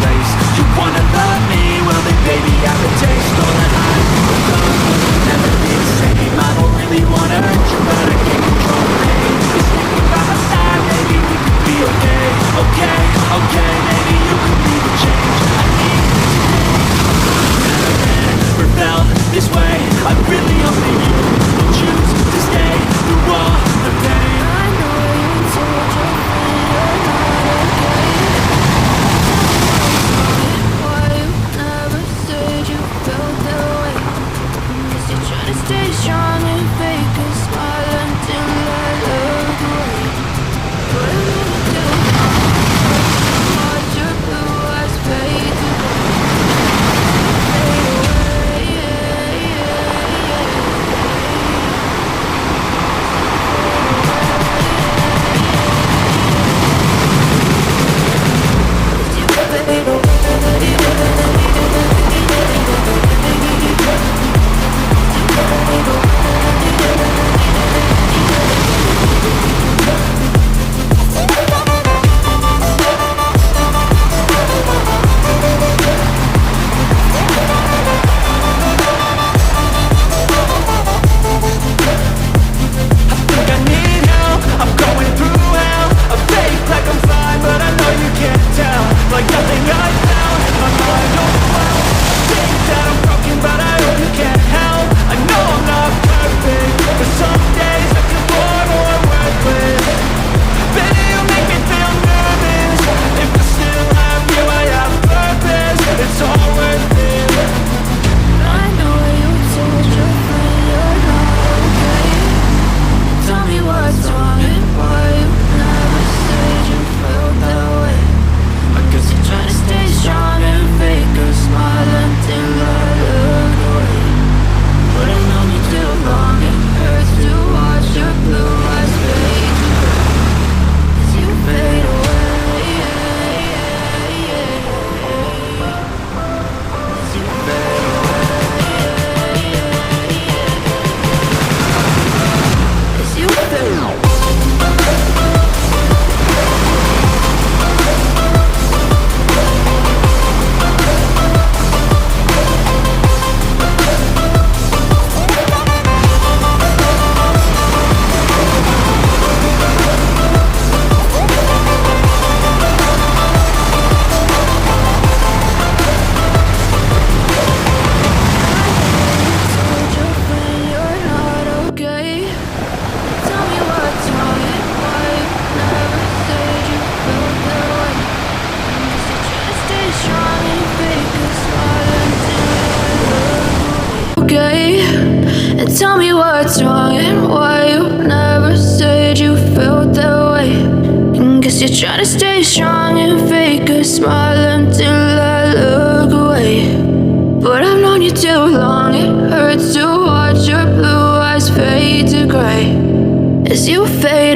place. You wanna love me? Well then baby I have a taste. All that I love will never be the same. I don't really wanna hurt you, but I can't control the pain. Cause thinking by my side, maybe we could be okay. Okay, okay, maybe you could be the change I need today. Never felt this way. I really hope that you will choose to stay through all the pain. I know you told your friend you're not okay. Why you never said you felt that way? Guess you're trying to stay strong and fake a smile until I look away. But I know you do. Watch your blue eyes fade to fade away. Tell me what's wrong and why you never said you felt that way. And guess you're trying to stay strong and fake a smile until I look away. But I've known you too long, it hurts to watch your blue eyes fade to gray as you fade